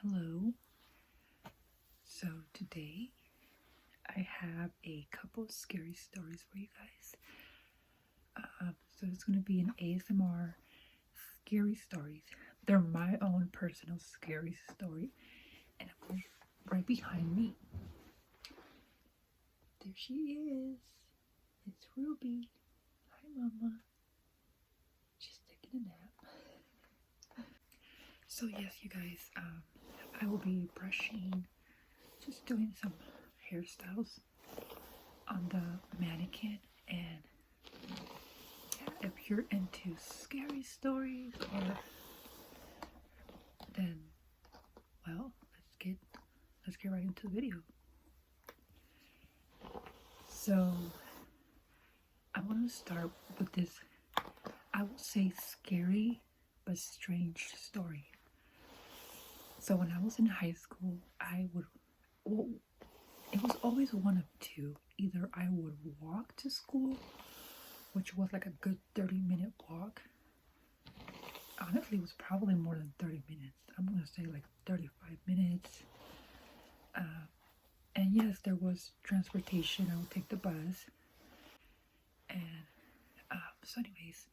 Hello. So today I have a couple of scary stories for you guys. So it's going to be an ASMR scary stories. They're my own personal scary story, and of course, right behind me, there she is. It's Ruby. Hi, Mama. She's taking a nap. So yes, you guys, I will be brushing, just doing some hairstyles on the mannequin. And if you're into scary stories, or then, well, let's get right into the video. So I want to start with this, I would say, scary but strange story. So when I was in high school, well, it was always one of two. Either I would walk to school, which was like a good 30-minute walk. Honestly, it was probably more than 30 minutes. I'm going to say like 35 minutes. And yes, there was transportation. I would take the bus. And so anyways,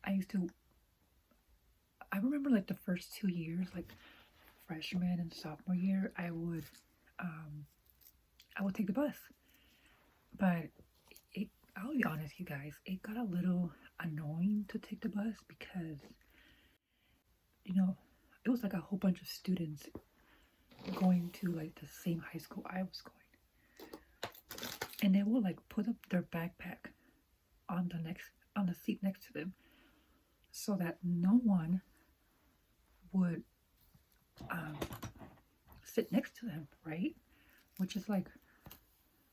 I remember like the first 2 years, like freshman and sophomore year, I would take the bus. But I'll be honest, you guys, it got a little annoying to take the bus because, it was like a whole bunch of students going to like the same high school I was going. And they will like put up their backpack on the seat next to them so that no one would sit next to them, right? Which is like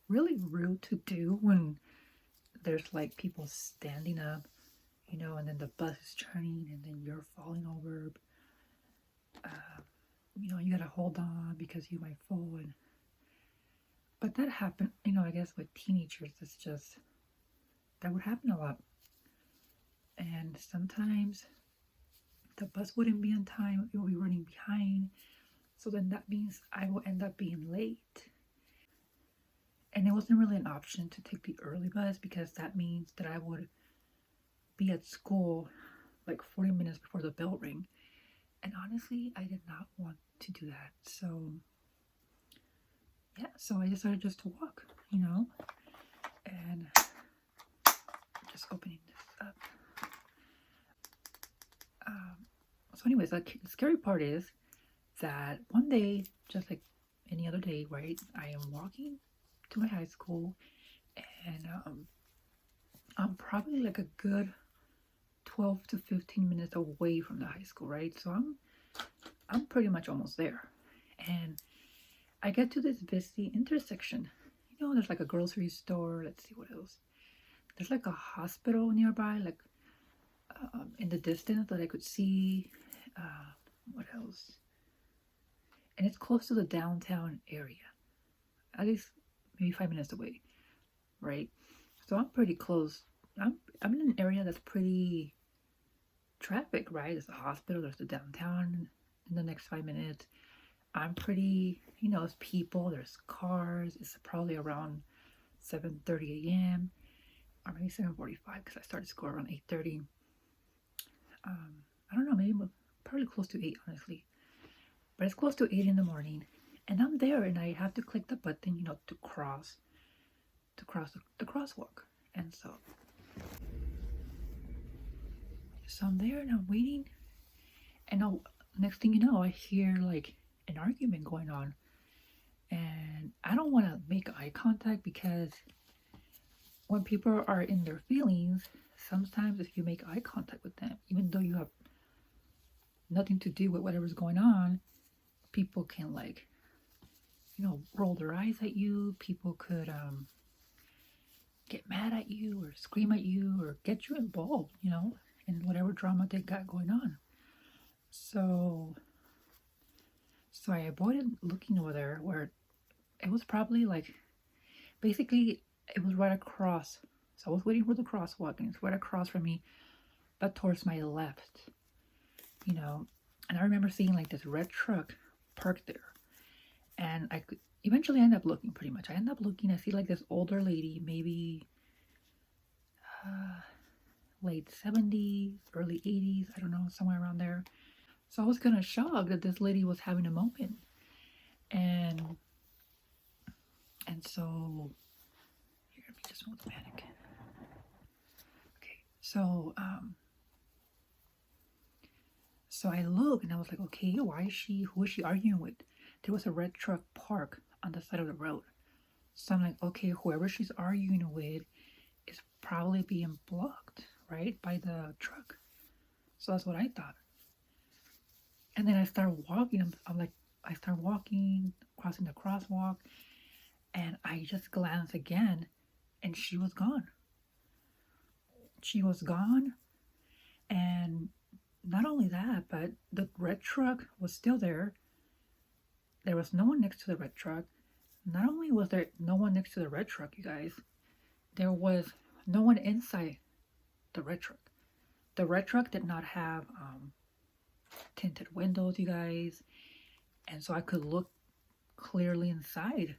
really rude to do when there's like people standing up, and then the bus is turning and then you're falling over. You gotta hold on because you might fall. But that happened, I guess with teenagers, that would happen a lot. And sometimes the bus wouldn't be on time, it would be running behind. So then that means I will end up being late. And it wasn't really an option to take the early bus because that means that I would be at school like 40 minutes before the bell rang. And honestly, I did not want to do that. So yeah, so I decided just to walk, and just opening this up. So anyways, the scary part is that one day, just like any other day, right, I am walking to my high school, and I'm probably like a good 12 to 15 minutes away from the high school, right? So I'm pretty much almost there. And I get to this busy intersection. There's like a grocery store. Let's see what else. There's like a hospital nearby, like in the distance that I could see. What else? And it's close to the downtown area. At least maybe 5 minutes away, right? So I'm pretty close. I'm in an area that's pretty traffic, right? There's a hospital, there's the downtown in the next 5 minutes. I'm pretty, there's people, there's cars. It's probably around 7:30 a.m. or maybe 7:45 because I started school around 8:30. I don't know, maybe probably close to 8, honestly. But it's close to 8 in the morning. And I'm there and I have to click the button, to cross the crosswalk. And so I'm there and I'm waiting. And next thing you know, I hear like an argument going on. And I don't want to make eye contact because when people are in their feelings, sometimes if you make eye contact with them, even though you have nothing to do with whatever's going on, people can like, roll their eyes at you. People could get mad at you or scream at you or get you involved, in whatever drama they got going on. So I avoided looking over there, where it was probably like, basically it was right across. So I was waiting for the crosswalk and it's right across from me, but towards my left, and I remember seeing like this red truck parked there. And I could eventually end up looking, pretty much. I end up looking, I see like this older lady, maybe uh, late 70s, early 80s, I don't know, somewhere around there. So I was kind of shocked that this lady was having a moment. And so here, let me just move the mannequin. Okay, so I looked and I was like, okay, who is she arguing with? There was a red truck parked on the side of the road. So I'm like, okay, whoever she's arguing with is probably being blocked, right, by the truck. So that's what I thought. And then I started walking. I'm like, I start walking, crossing the crosswalk, and I just glanced again, and she was gone. She was gone, and not only that, but the red truck was still there. There was no one next to the red truck. Not only was there no one next to the red truck, you guys, there was no one inside the red truck. The red truck did not have tinted windows, you guys, and so I could look clearly inside.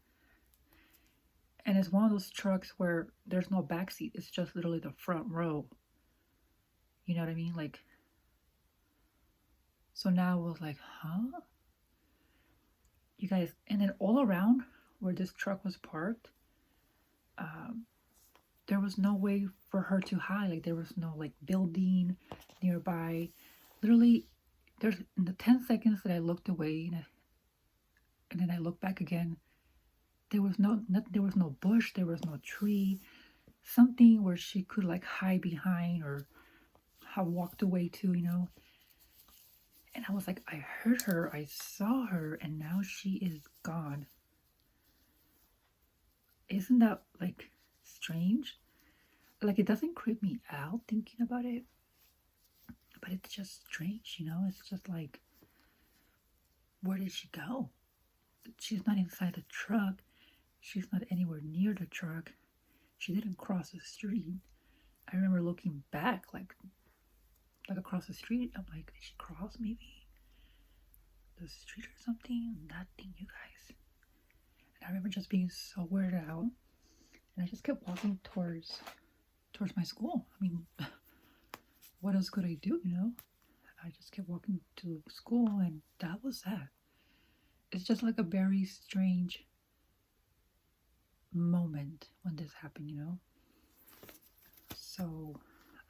And it's one of those trucks where there's no back seat, it's just literally the front row. You know what I mean? Like, so now I was like, huh? You guys, and then all around where this truck was parked, there was no way for her to hide. Like, there was no like building nearby. Literally, there's in the 10 seconds that I looked away and then I looked back again, there was there was no bush, there was no tree, something where she could like hide behind or have walked away to, you know. And I was like, I heard her, I saw her, and now she is gone. Isn't that like strange? Like, it doesn't creep me out thinking about it, but it's just strange, you know? It's just like, where did she go? She's not inside the truck. She's not anywhere near the truck. She didn't cross the street. I remember looking back, like across the street. I'm like, did she cross maybe the street or something? Nothing, you guys. And I remember just being so weirded out, and I just kept walking towards my school. I mean, what else could I do, you know? I just kept walking to school, and that was that. It's just like a very strange moment when this happened, you know? So,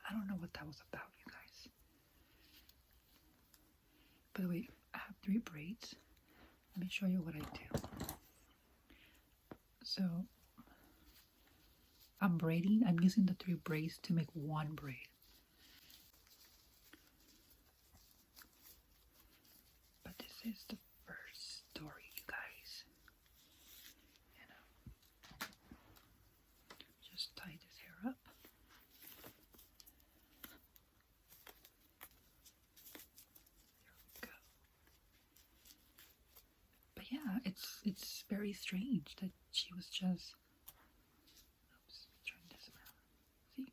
I don't know what that was about, you guys. By the way, I have 3 braids. Let me show you what I do. So, I'm braiding. I'm using the 3 braids to make 1 braid. But this is the first story, you guys. And just tie this hair up. There we go. But yeah, it's very strange that she was just. Oops, turn this around. See?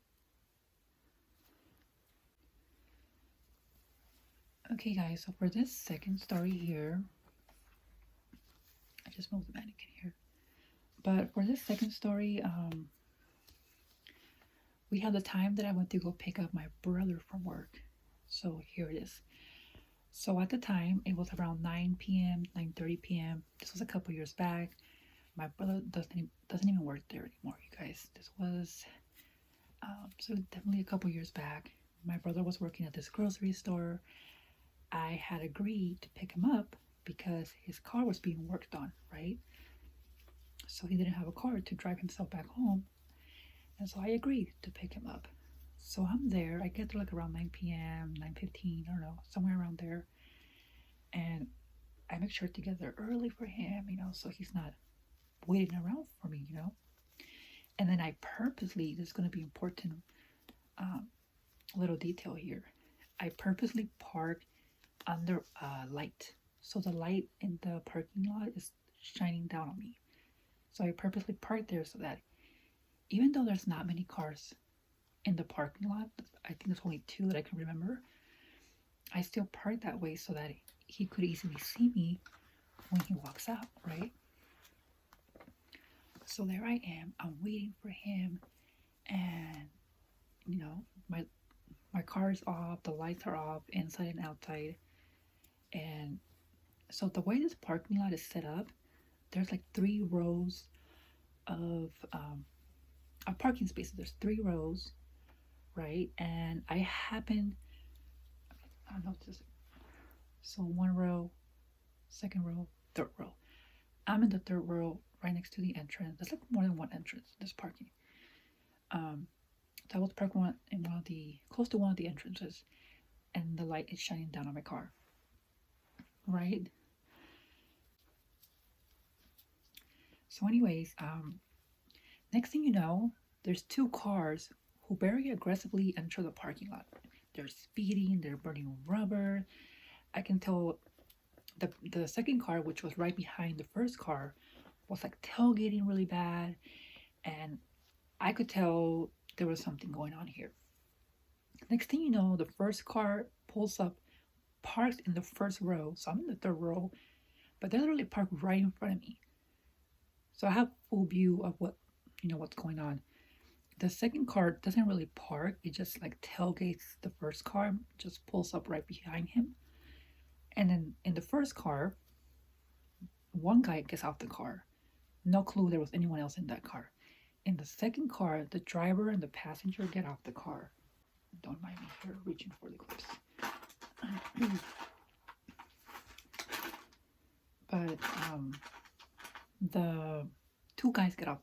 Okay, guys. So for this second story here, I just moved the mannequin here. But for this second story, we had the time that I went to go pick up my brother from work. So here it is. So at the time, it was around 9 p.m., 9:30 p.m. This was a couple years back. My brother doesn't even work there anymore, you guys. This was so definitely a couple years back. My brother was working at this grocery store. I had agreed to pick him up because his car was being worked on, right? So he didn't have a car to drive himself back home. And so I agreed to pick him up. So I'm there. I get there like around 9 p.m., 9:15, I don't know, somewhere around there. And I make sure to get there early for him, you know, so he's not waiting around for me, you know. And then I purposely, this is going to be important, little detail here. I purposely park under a light. So the light in the parking lot is shining down on me. So I purposely parked there so that even though there's not many cars in the parking lot, I think there's only 2 that I can remember, I still parked that way so that he could easily see me when he walks out, right? So there I am. I'm waiting for him, and you know, my car is off, the lights are off, inside and outside. And so the way this parking lot is set up, there's like 3 rows of parking spaces. There's 3 rows, right? And I happen, I don't know, just so 1 row, second row, third row. I'm in the third row, right next to the entrance. There's like more than one entrance. There's parking. So I was parked in one of the close to one of the entrances, and the light is shining down on my car. Right. So, anyways, next thing you know, there's 2 cars who very aggressively enter the parking lot. They're speeding. They're burning rubber. I can tell the second car, which was right behind the first car, was like tailgating really bad, and I could tell there was something going on here. Next thing you know, the first car pulls up, parks in the first row. So I'm in the third row, but they're literally parked right in front of me. So I have full view of what's going on. The second car doesn't really park. It just like tailgates the first car, just pulls up right behind him. And then in the first car, one guy gets out the car. No clue there was anyone else in that car. In the second car, the driver and the passenger get out the car. Don't mind me here reaching for the clips. But the 2 guys get out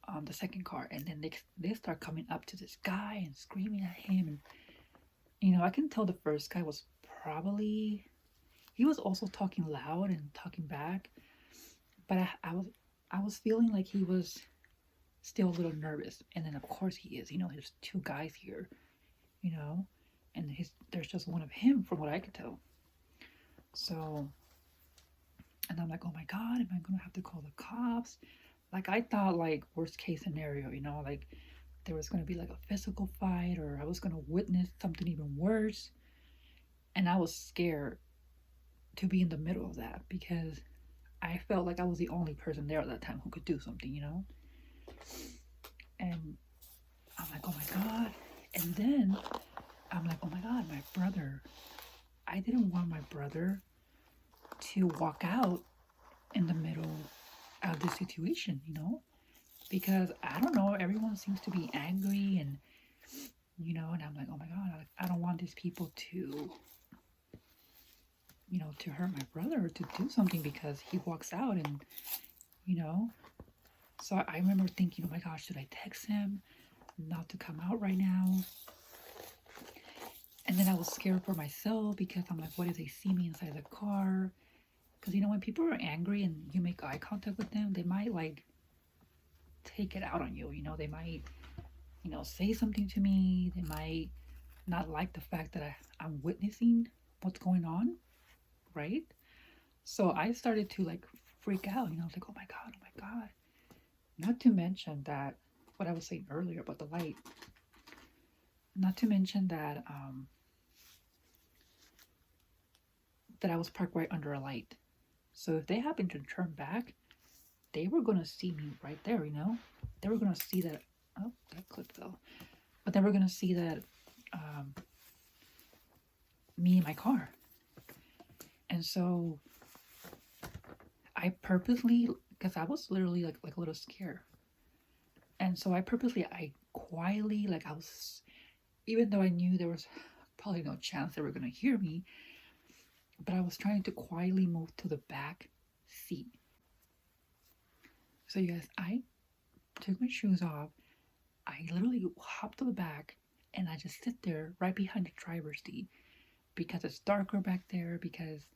on the second car, and then they start coming up to this guy and screaming at him. And I can tell the first guy was probably, he was also talking loud and talking back, but I was feeling like he was still a little nervous. And then of course he is. There's 2 guys here, and there's just one of him from what I could tell. So, and I'm like, oh my God, am I gonna have to call the cops? Like, I thought, like, worst case scenario, like there was gonna be like a physical fight, or I was gonna witness something even worse. And I was scared to be in the middle of that, because I felt like I was the only person there at that time who could do something, And I'm like, oh my God. And then I'm like, oh my God, my brother. I didn't want my brother to walk out in the middle of this situation, because I don't know, everyone seems to be angry, and and I'm like, oh my God, I don't want these people to to hurt my brother, or to do something because he walks out. And so I remember thinking, oh my gosh, should I text him not to come out right now? And then I was scared for myself, because I'm like, what if they see me inside the car? Because when people are angry and you make eye contact with them, they might like take it out on you. They might say something to me. They might not like the fact that I'm witnessing what's going on, right? So I started to like freak out. I was like, oh my God. Not to mention that, what I was saying earlier about the light. Not to mention that that I was parked right under a light. So if they happened to turn back, they were gonna see me right there. They were gonna see that. Oh, that clip fell. But they were gonna see that me in my car. And so I purposely, because I was literally like a little scared. And so I quietly, like, I was, even though I knew there was probably no chance they were going to hear me, but I was trying to quietly move to the back seat. So you guys, I took my shoes off. I literally hopped to the back, and I just sit there right behind the driver's seat, because it's darker back there, because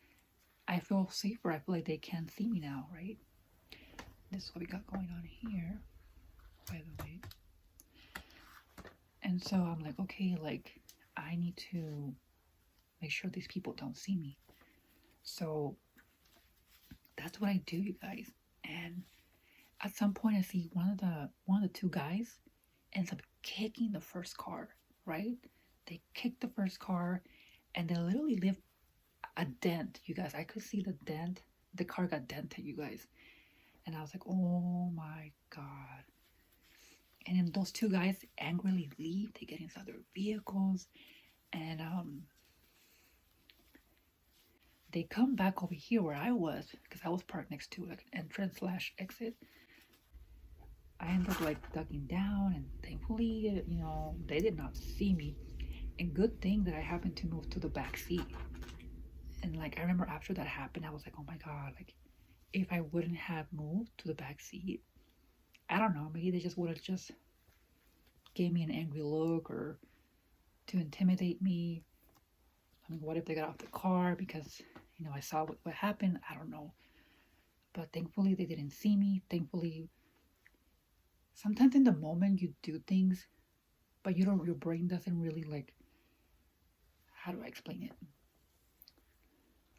I feel safer. I feel like they can't see me now, right? This is what we got going on here, by the way. And so I'm like, okay, like, I need to make sure these people don't see me. So that's what I do, you guys. And at some point, I see one of the 2 guys ends up kicking the first car, right? They kick the first car, and they literally leave a dent. You guys, I could see the dent the car got dented, you guys. And I was like, oh my God. And then those two guys angrily leave. They get inside their vehicles, and they come back over here where I was, because I was parked next to like an entrance slash exit. I ended up like ducking down, and thankfully, they did not see me. And good thing that I happened to move to the back seat. And like I remember after that happened, I was like, oh my God, like if I wouldn't have moved to the back seat, I don't know, maybe they just would have just gave me an angry look or to intimidate me. I mean, what if they got off the car because, I saw what happened? I don't know. But thankfully, they didn't see me. Thankfully, sometimes in the moment you do things, but your brain doesn't really like, how do I explain it?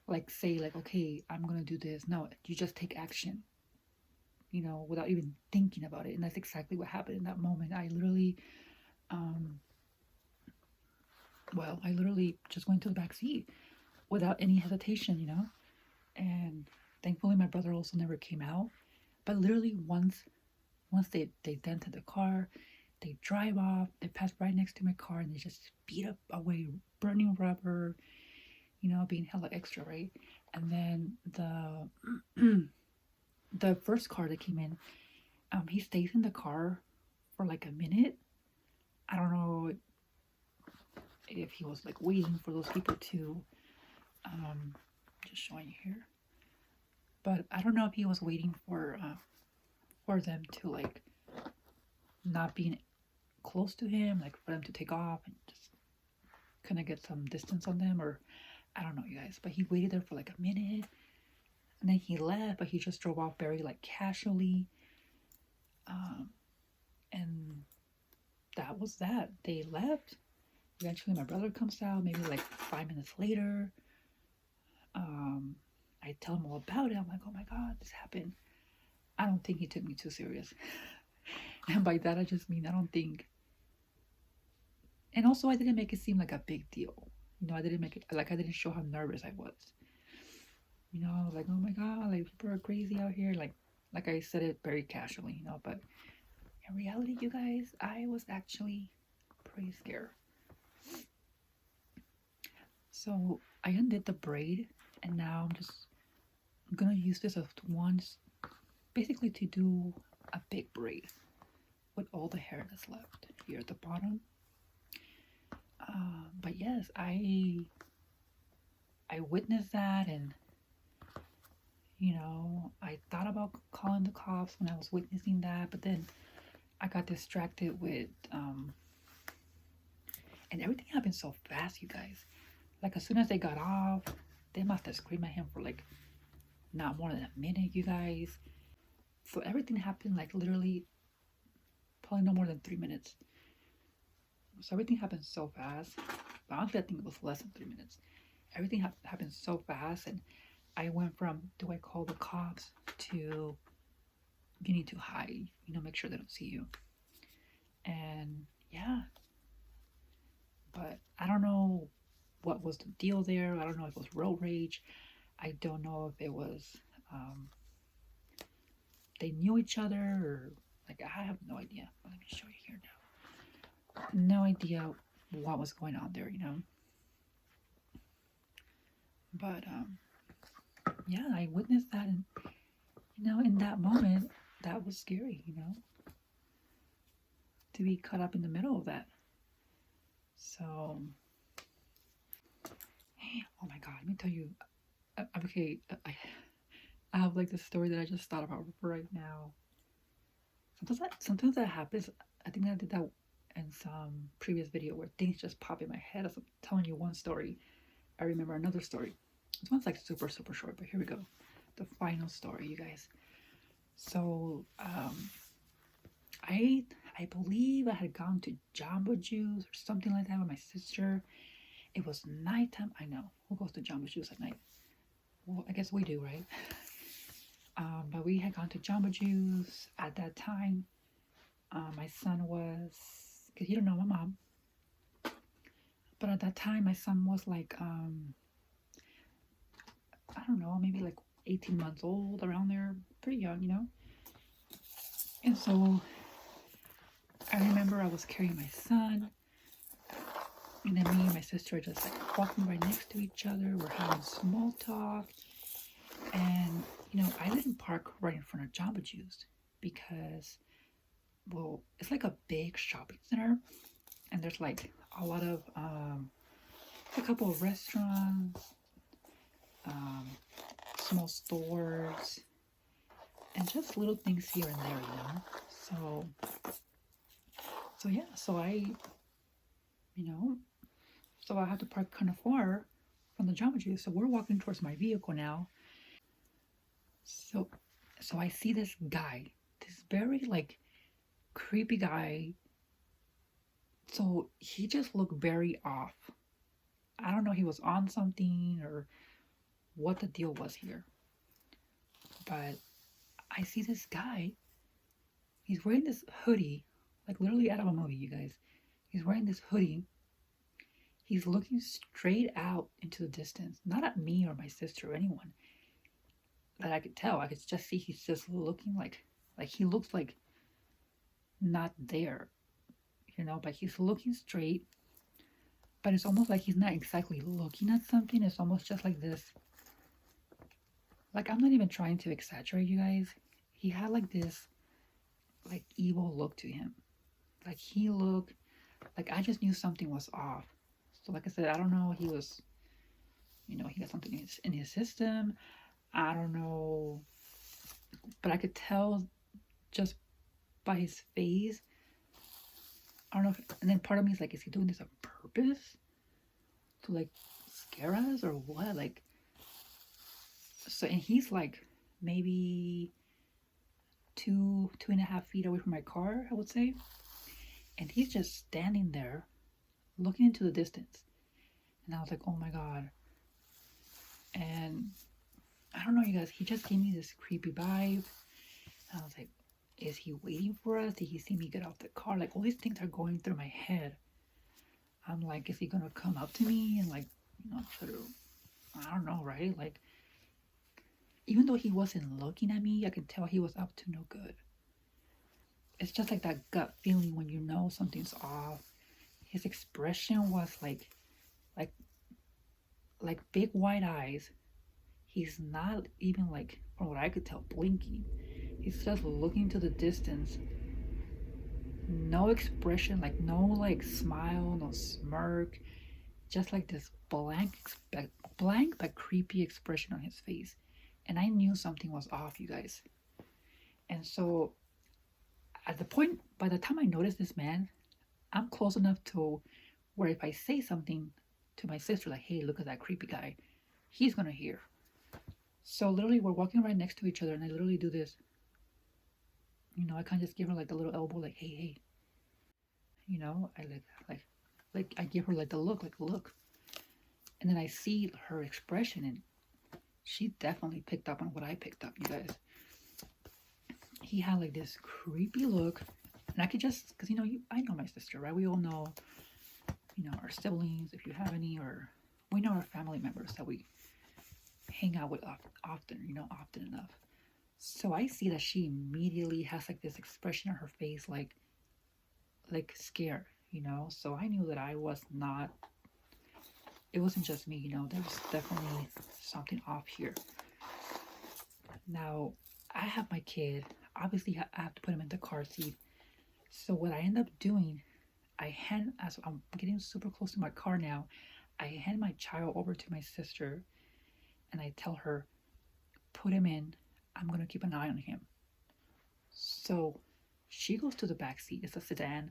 Like, say, like, okay, I'm going to do this. No, you just take action, without even thinking about it. And that's exactly what happened in that moment. I literally, I literally just went to the back seat without any hesitation, and thankfully my brother also never came out. But literally once they dented the car, they drive off, they pass right next to my car, and they just speed up away, burning rubber, being hella extra, right? And then the first car that came in, he stays in the car for like a minute. I don't know if he was like waiting for those people to just showing you here, but I don't know if he was waiting for them to like not being close to him, like for them to take off and just kind of get some distance on them, or I don't know, you guys. But he waited there for like a minute, and then he left, but he just drove off very like casually, and that was that. They left. Eventually my brother comes out maybe like 5 minutes later. I tell him all about it. I'm like, oh my God, this happened. I don't think he took me too serious. And by that I just mean I don't think, and also I didn't make it seem like a big deal. I didn't make it like, I didn't show how nervous I was. Like, oh my God, like people are crazy out here. Like I said it very casually, but in reality, you guys, I was actually pretty scared. So I undid the braid, and now I'm gonna use this as once, basically to do a big braid with all the hair that's left here at the bottom. But yes, I witnessed that, and I thought about calling the cops when I was witnessing that, but then I got distracted with and everything happened so fast, you guys. Like as soon as they got off, they must have screamed at him for like not more than a minute, you guys. So everything happened like literally probably no more than 3 minutes. So everything happened so fast. But honestly, I think it was less than 3 minutes. Everything happened so fast, and I went from do I call the cops to you need to hide, make sure they don't see you. And yeah, but I don't know what was the deal there. I don't know if it was road rage. I don't know if it was they knew each other, or like I have no idea. Let me show you here now. No idea what was going on there, But yeah, I witnessed that, and in that moment, that was scary, to be caught up in the middle of that. So, oh my God, let me tell you. Okay, I have like this story that I just thought about right now. Sometimes that happens. I think I did that in some previous video where things just pop in my head as I'm telling you one story. I remember another story. This one's like super, super short, but here we go. The final story, you guys. So, I believe I had gone to Jamba Juice or something like that with my sister. It was nighttime. I know. Who goes to Jamba Juice at night? Well, I guess we do, right? But we had gone to Jamba Juice at that time. My son was, because you don't know my mom, but at that time my son was like, I don't know, maybe like 18 months old, around there, pretty young, you know. And so I remember I was carrying my son, and then me and my sister are just like walking right next to each other. We're having small talk, and you know, I didn't park right in front of Jamba Juice because, well, it's like a big shopping center, and there's like a lot of a couple of restaurants, um, small stores, and just little things here and there, you know. So yeah, you know, so I had to park kind of far from the Jamba Juice. So we're walking towards my vehicle now. So, so I see this guy, this very like creepy guy. So he just looked very off. I don't know, he was on something or what the deal was here. But I see this guy. He's wearing this hoodie, like literally out of a movie, you guys. He's wearing this hoodie. He's looking straight out into the distance, not at me or my sister or anyone that I could tell. I could just see he's just looking like he looks like not there, you know, but he's looking straight. But it's almost like he's not exactly looking at something. It's almost just like this. Like, I'm not even trying to exaggerate, you guys. He had like this, like, evil look to him. Like, he looked like I just knew something was off. So, like I said, I don't know. He was, you know, he got something in his system. I don't know. But I could tell just by his face. I don't know. And then part of me is like, is he doing this on purpose? To like scare us or what? Like, so, and he's like maybe 2.5 feet away from my car, I would say. And he's just standing there looking into the distance. And I was like, oh my God. And I don't know, you guys, he just gave me this creepy vibe. And I was like, is he waiting for us? Did he see me get off the car? Like, all these things are going through my head. I'm like, is he gonna come up to me and like, you know, try to, I don't know, right? Like, even though he wasn't looking at me, I could tell he was up to no good. It's just like that gut feeling when you know something's off. His expression was like, like big wide eyes. He's not even like, from what I could tell, blinking. He's just looking to the distance. No expression, like no like smile, no smirk. Just like this blank but creepy expression on his face. And I knew something was off, you guys. And so by the time I noticed this man, I'm close enough to where if I say something to my sister, like, hey, look at that creepy guy, he's gonna hear. So literally we're walking right next to each other and I literally do this. You know, I kind of just give her like the little elbow, like, hey, hey. You know, I like I give her like the look, like, look. And then I see her expression and she definitely picked up on what I picked up, you guys. He had like this creepy look, and I could just, because you know, I know my sister, right? We all know, you know, our siblings, if you have any, or we know our family members that we hang out with often, you know, often enough. So I see that she immediately has like this expression on her face, like scared, you know. So I knew that I was not. It wasn't just me, you know. There was definitely something off here. Now I have my kid. Obviously, I have to put him in the car seat. So what I end up doing, as I'm getting super close to my car now, I hand my child over to my sister, and I tell her, put him in. I'm gonna keep an eye on him. So she goes to the back seat. It's a sedan.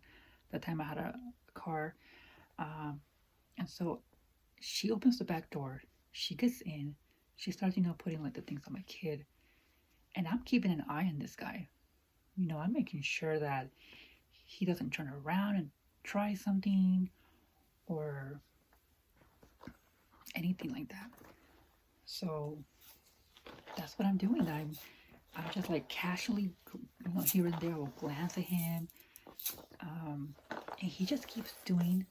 That time I had a car, and so she opens the back door. She gets in. She starts, you know, putting like the things on my kid, and I'm keeping an eye on this guy. You know, I'm making sure that he doesn't turn around and try something or anything like that. So that's what I'm doing. I'm just like casually, you know, here and there, will glance at him, and he just keeps doing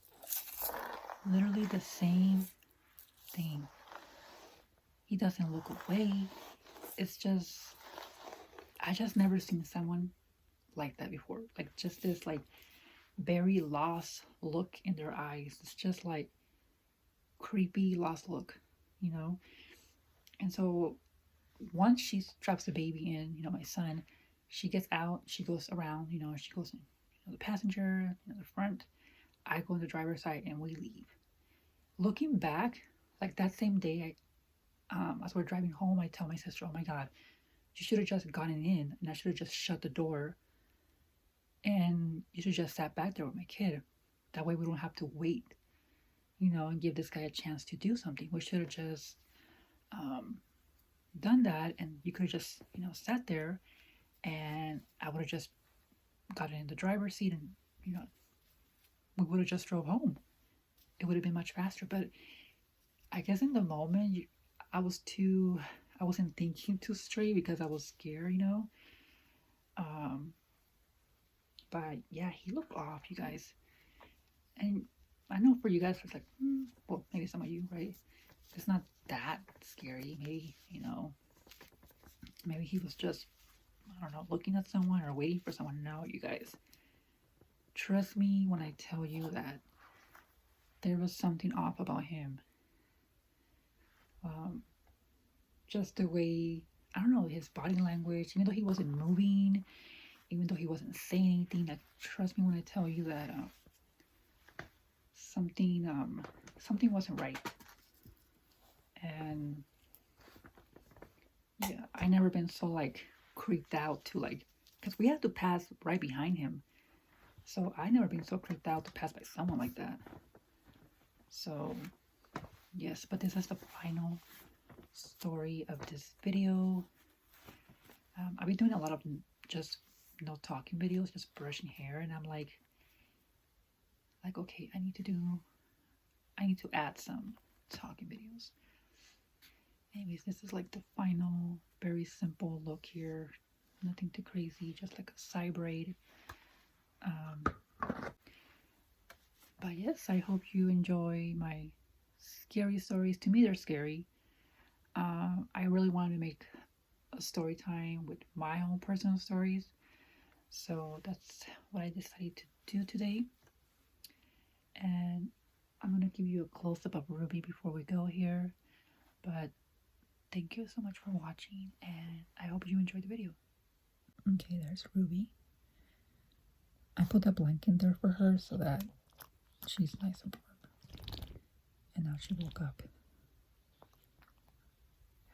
literally the same thing. He doesn't look away. it's just, I just never seen someone like that before. Like just this like very lost look in their eyes. It's just like creepy lost look, you know. And so once she straps the baby in, you know, my son, she gets out, she goes around, you know, she goes in, you know, the passenger, you know, the front. I go in the driver's side and we leave. Looking back, like that same day, as we're driving home, I tell my sister, "Oh my God, you should have just gotten in, and I should have just shut the door, and you should just sat back there with my kid. That way, we don't have to wait, you know, and give this guy a chance to do something. We should have just um, done that, and you could have just, you know, sat there, and I would have just gotten in the driver's seat, and you know, we would have just drove home. It would have been much faster." But I guess in the moment, I wasn't thinking too straight because I was scared, you know. Um, but yeah, he looked off, you guys. And I know for you guys, it's like, well, maybe some of you, right? It's not that scary. Maybe, you know, maybe he was just, I don't know, looking at someone or waiting for someone. No, you guys, trust me when I tell you that there was something off about him. Um, just the way, I don't know, his body language, even though he wasn't moving, even though he wasn't saying anything, like, trust me when I tell you that something wasn't right. And yeah, I never been so like creeped out to like, because we had to pass right behind him, so I never been so creeped out to pass by someone like that. So yes, but this is the final story of this video. I've been doing a lot of just no talking videos, just brushing hair, and I'm like okay, I need to add some talking videos. Anyways, this is like the final, very simple look here. Nothing too crazy, just like a side braid. But yes, I hope you enjoy my scary stories. To me, they're scary. I really wanted to make a story time with my own personal stories. So that's what I decided to do today. And I'm going to give you a close-up of Ruby before we go here. But thank you so much for watching, and I hope you enjoyed the video. Okay, there's Ruby. I put a blanket in there for her so that she's nice and warm. And now she woke up.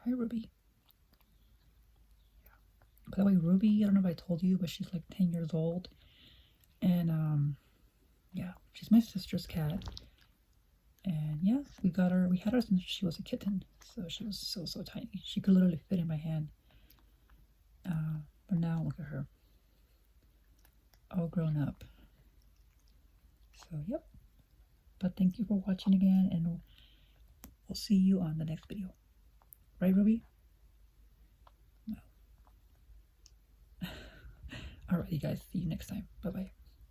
Hi, Ruby. By the way, Ruby, I don't know if I told you, but she's like 10 years old. And yeah, she's my sister's cat. And yes, we had her since she was a kitten. So she was so tiny. She could literally fit in my hand. But now look at her. All grown up. So yep. But thank you for watching again, and we'll see you on the next video. Right, Ruby? No. Alright, you guys. See you next time. Bye-bye.